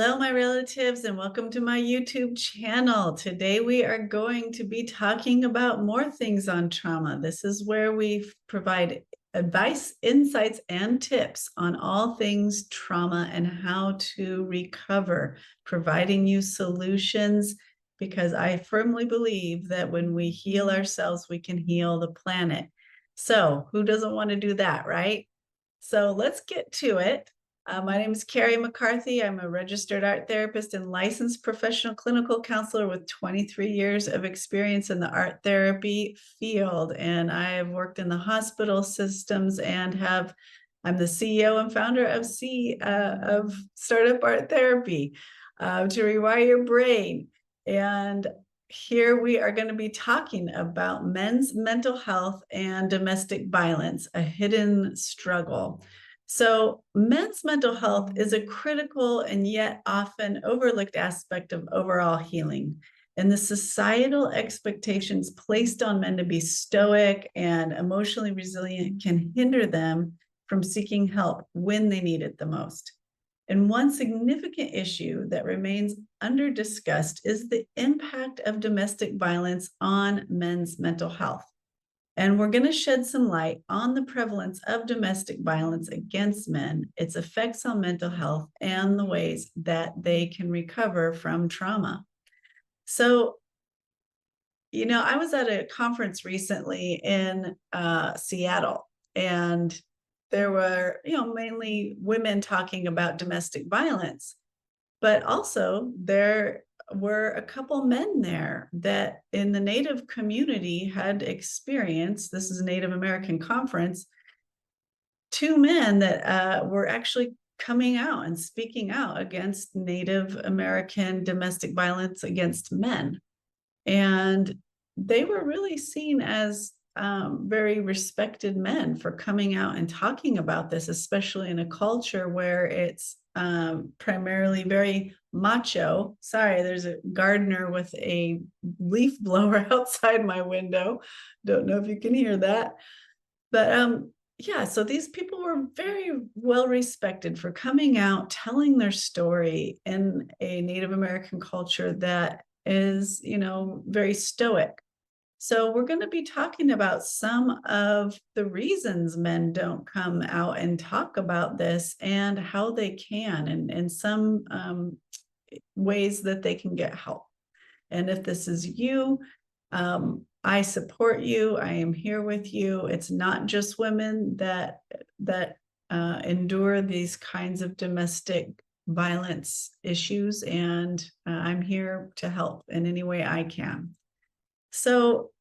Hello, my relatives, and welcome to my YouTube channel. Today, we are going to be talking about more things on trauma. This is where we provide advice, insights, and tips on all things trauma and how to recover, providing you solutions because I firmly believe that when we heal ourselves, we can heal the planet. So, who doesn't want to do that, right? So, let's get to it. My name is Carrie McCarthy. I'm a registered art therapist and licensed professional clinical counselor with 23 years of experience in the art therapy field. And I have worked in the hospital systems and I'm the CEO and founder of Startup Art Therapy to rewire your brain. And here we are going to be talking about men's mental health and domestic violence, a hidden struggle. So, men's mental health is a critical and yet often overlooked aspect of overall healing. And the societal expectations placed on men to be stoic and emotionally resilient can hinder them from seeking help when they need it the most. And one significant issue that remains under-discussed is the impact of domestic violence on men's mental health. And we're going to shed some light on the prevalence of domestic violence against men, its effects on mental health, and the ways that they can recover from trauma. So, I was at a conference recently in Seattle, and there were, mainly women talking about domestic violence, but also there were a couple men there that in the Native community had experienced, this is a Native American conference, two men that were actually coming out and speaking out against Native American domestic violence against men. And they were really seen as very respected men for coming out and talking about this, especially in a culture where it's primarily very macho. Sorry, there's a gardener with a leaf blower outside my window. Don't know if you can hear that. But yeah, so these people were very well respected for coming out, telling their story in a Native American culture that is, very stoic. So we're going to be talking about some of the reasons men don't come out and talk about this and how they can, and some ways that they can get help. And if this is you, I support you. I am here with you. It's not just women that endure these kinds of domestic violence issues, and I'm here to help in any way I can. So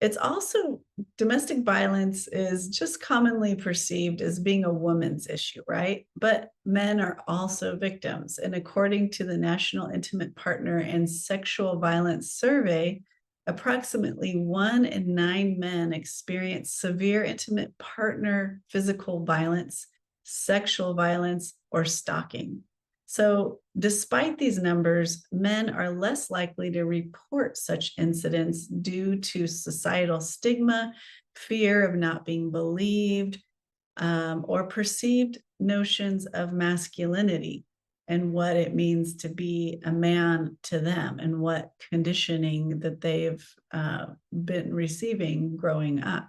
it's also, domestic violence is just commonly perceived as being a woman's issue, right? But men are also victims. And according to the National Intimate Partner and Sexual Violence Survey, approximately 1 in 9 men experience severe intimate partner physical violence, sexual violence, or stalking. So, despite these numbers, men are less likely to report such incidents due to societal stigma, fear of not being believed, or perceived notions of masculinity and what it means to be a man to them and what conditioning that they've been receiving growing up.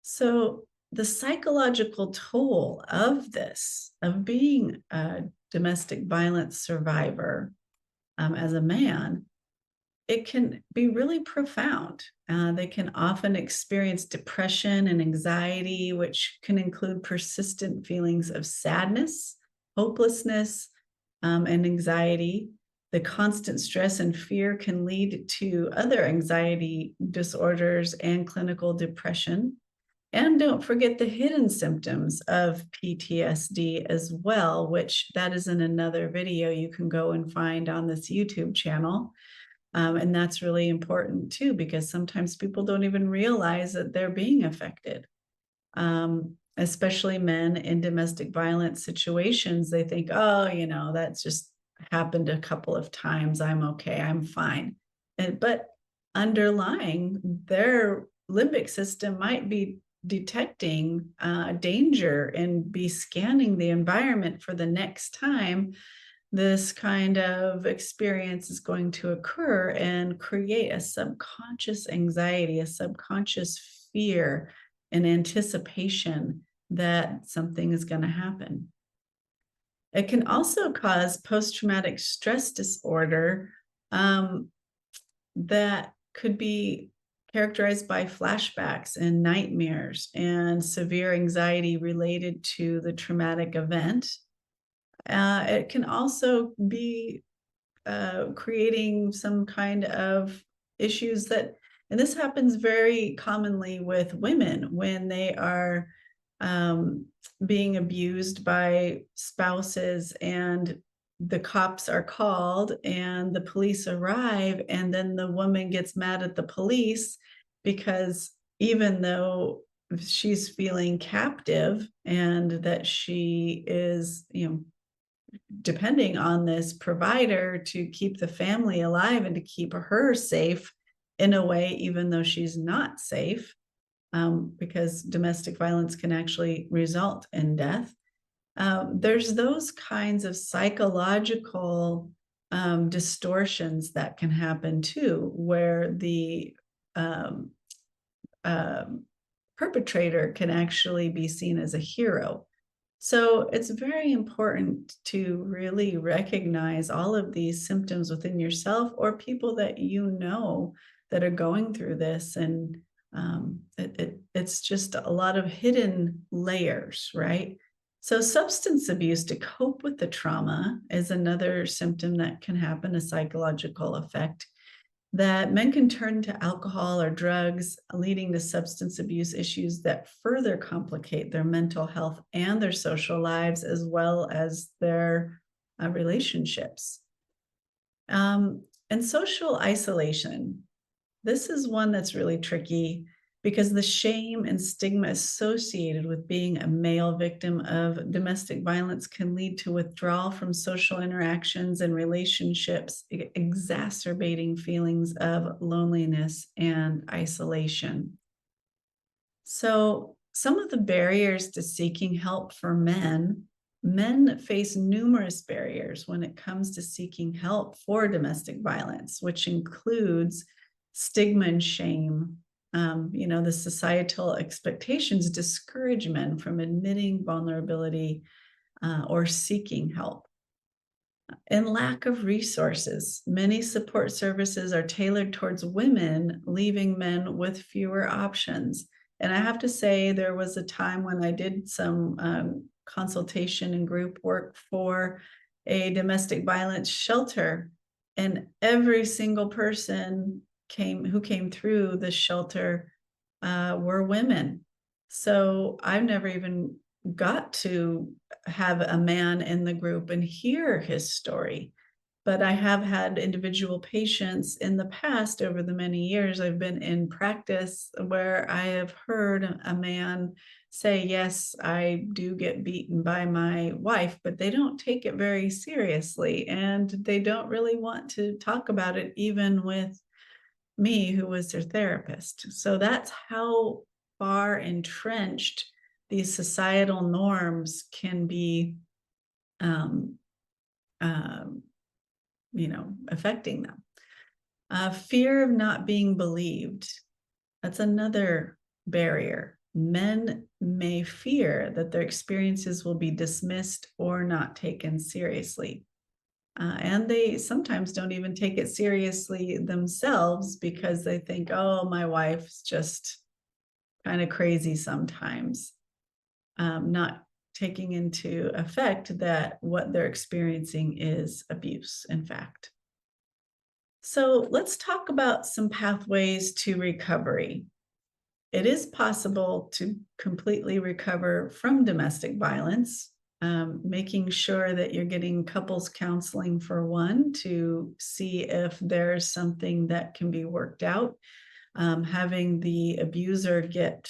So, the psychological toll of this, of being a domestic violence survivor as a man, it can be really profound. They can often experience depression and anxiety, which can include persistent feelings of sadness, hopelessness, and anxiety. The constant stress and fear can lead to other anxiety disorders and clinical depression. And don't forget the hidden symptoms of PTSD as well, which that is in another video you can go and find on this YouTube channel. And that's really important too, because sometimes people don't even realize that they're being affected. Especially men in domestic violence situations, they think, oh, that's just happened a couple of times. I'm okay, I'm fine. But underlying, their limbic system might be detecting danger and be scanning the environment for the next time this kind of experience is going to occur and create a subconscious anxiety, a subconscious fear and anticipation that something is going to happen. It can also cause post traumatic stress disorder um, that could be characterized by flashbacks and nightmares and severe anxiety related to the traumatic event. It can also be creating some kind of issues that, and this happens very commonly with women when they are um, being abused by spouses and the cops are called and the police arrive, and then the woman gets mad at the police because even though she's feeling captive and that she is, depending on this provider to keep the family alive and to keep her safe in a way, even though she's not safe, because domestic violence can actually result in death. There's those kinds of psychological distortions that can happen too, where the um, perpetrator can actually be seen as a hero. So it's very important to really recognize all of these symptoms within yourself or people that you know that are going through this. And it's just a lot of hidden layers, right? So substance abuse to cope with the trauma is another symptom that can happen, a psychological effect that men can turn to alcohol or drugs, leading to substance abuse issues that further complicate their mental health and their social lives, as well as their relationships. And social isolation. This is one that's really tricky because the shame and stigma associated with being a male victim of domestic violence can lead to withdrawal from social interactions and relationships, exacerbating feelings of loneliness and isolation. So, some of the barriers to seeking help for men face numerous barriers when it comes to seeking help for domestic violence, which includes stigma and shame. The societal expectations discourage men from admitting vulnerability or seeking help. And lack of resources. Many support services are tailored towards women, leaving men with fewer options. And I have to say, there was a time when I did some consultation and group work for a domestic violence shelter, and every single person who came through the shelter were women. So I've never even got to have a man in the group and hear his story. But I have had individual patients in the past over the many years I've been in practice where I have heard a man say, yes, I do get beaten by my wife, but they don't take it very seriously. And they don't really want to talk about it, even with me, who was their therapist. So that's how far entrenched these societal norms can be, um, um, affecting them. Fear of not being believed. That's another barrier. Men may fear that their experiences will be dismissed or not taken seriously. And they sometimes don't even take it seriously themselves because they think, oh, my wife's just kind of crazy sometimes, not taking into effect that what they're experiencing is abuse, in fact. So let's talk about some pathways to recovery. It is possible to completely recover from domestic violence, making sure that you're getting couples counseling for one to see if there's something that can be worked out, having the abuser get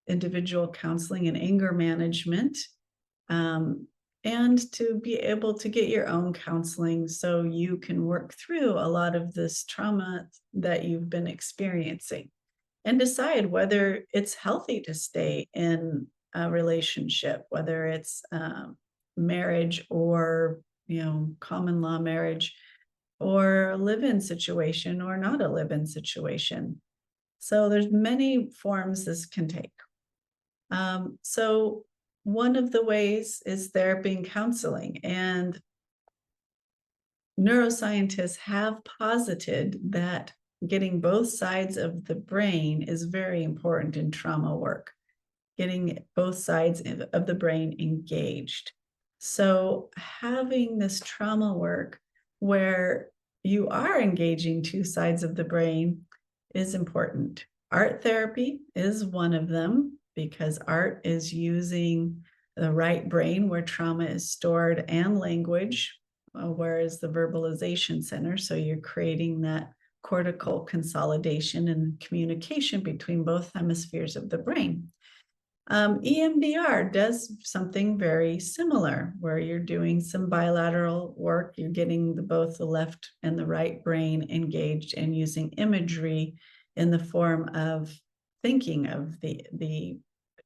individual counseling and anger management, and to be able to get your own counseling so you can work through a lot of this trauma that you've been experiencing and decide whether it's healthy to stay in a relationship, whether it's marriage or common law marriage, or a live-in situation, or not a live-in situation. So there's many forms this can take. So one of the ways is therapy and counseling, and neuroscientists have posited that getting both sides of the brain is very important in trauma work, getting both sides of the brain engaged. So having this trauma work where you are engaging two sides of the brain is important. Art therapy is one of them because art is using the right brain where trauma is stored and language, whereas the verbalization center. So you're creating that cortical consolidation and communication between both hemispheres of the brain. EMDR does something very similar where you're doing some bilateral work. You're getting both the left and the right brain engaged and using imagery in the form of thinking of the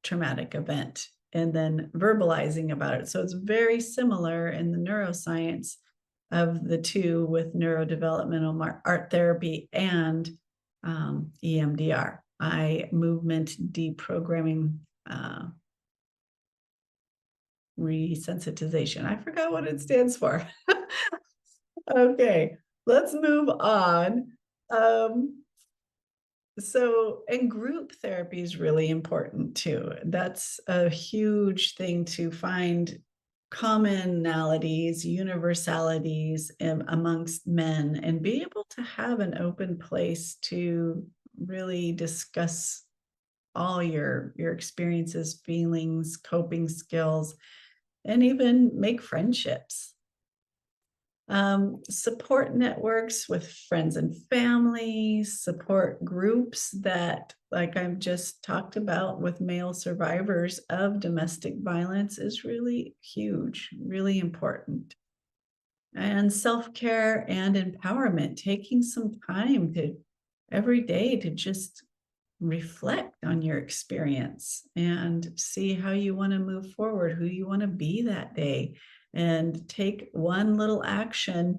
traumatic event and then verbalizing about it. So it's very similar in the neuroscience of the two with neurodevelopmental art therapy and EMDR, eye movement deprogramming resensitization. I forgot what it stands for. Okay, let's move on. And group therapy is really important too. That's a huge thing to find commonalities, universalities amongst men and be able to have an open place to really discuss all your experiences, feelings, coping skills, and even make friendships. Support networks with friends and family, support groups that, like I've just talked about with male survivors of domestic violence, is really huge, really important. And self-care and empowerment, taking some time to every day to just reflect on your experience and see how you want to move forward, who you want to be that day, and take one little action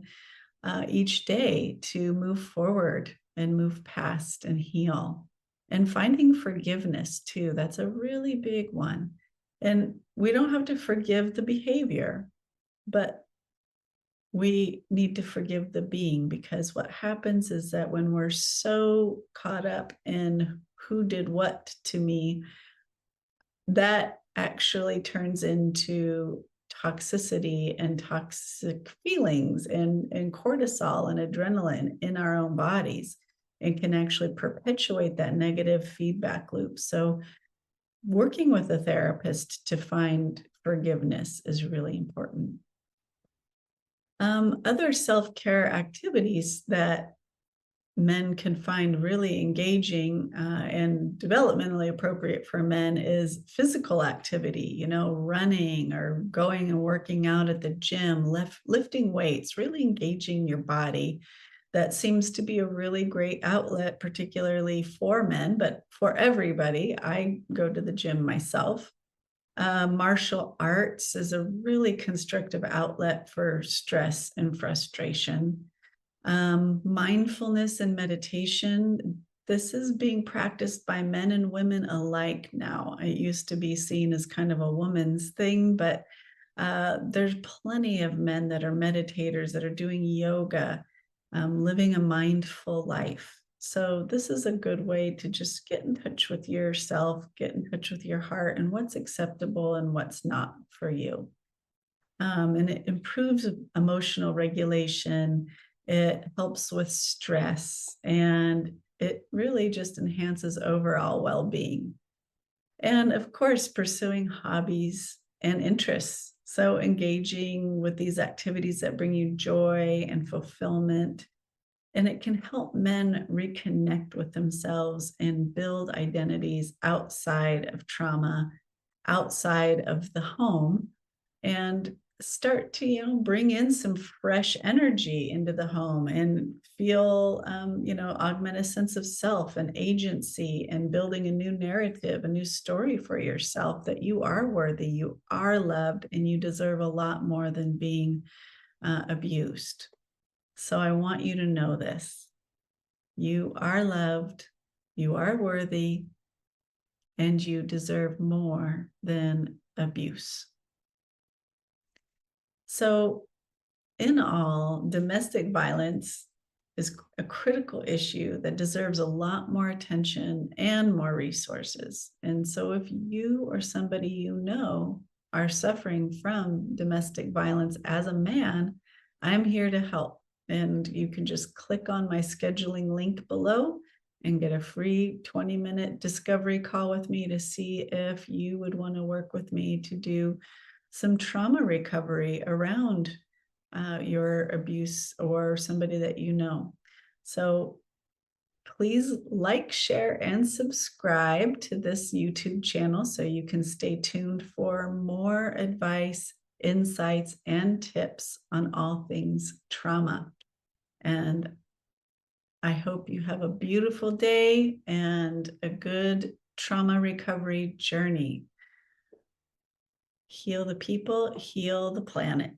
each day to move forward and move past and heal. And finding forgiveness too, that's a really big one. And we don't have to forgive the behavior, but we need to forgive the being, because what happens is that when we're so caught up in who did what to me, that actually turns into toxicity and toxic feelings and cortisol and adrenaline in our own bodies, and can actually perpetuate that negative feedback loop. So working with a therapist to find forgiveness is really important. Other self-care activities that men can find really engaging and developmentally appropriate for men is physical activity, running or going and working out at the gym, lifting weights, really engaging your body. That seems to be a really great outlet, particularly for men, but for everybody. I go to the gym myself. Martial arts is a really constructive outlet for stress and frustration. Mindfulness and meditation, this is being practiced by men and women alike now. It used to be seen as kind of a woman's thing, but there's plenty of men that are meditators, that are doing yoga, living a mindful life. So this is a good way to just get in touch with yourself, get in touch with your heart and what's acceptable and what's not for you. And it improves emotional regulation. It helps with stress, and it really just enhances overall well-being. And of course, pursuing hobbies and interests. So engaging with these activities that bring you joy and fulfillment. And it can help men reconnect with themselves and build identities outside of trauma, outside of the home, and start to bring in some fresh energy into the home and feel augment a sense of self and agency, and building a new narrative, a new story for yourself, that you are worthy, you are loved, and you deserve a lot more than being abused. So I want you to know this. You are loved, you are worthy, and you deserve more than abuse. So, in all, domestic violence is a critical issue that deserves a lot more attention and more resources. And so, if you or somebody you know are suffering from domestic violence as a man, I'm here to help. And you can just click on my scheduling link below and get a free 20-minute discovery call with me to see if you would want to work with me to do some trauma recovery around your abuse or somebody that you know. So please like, share, and subscribe to this YouTube channel so you can stay tuned for more advice, insights, and tips on all things trauma. And I hope you have a beautiful day and a good trauma recovery journey. Heal the people, heal the planet.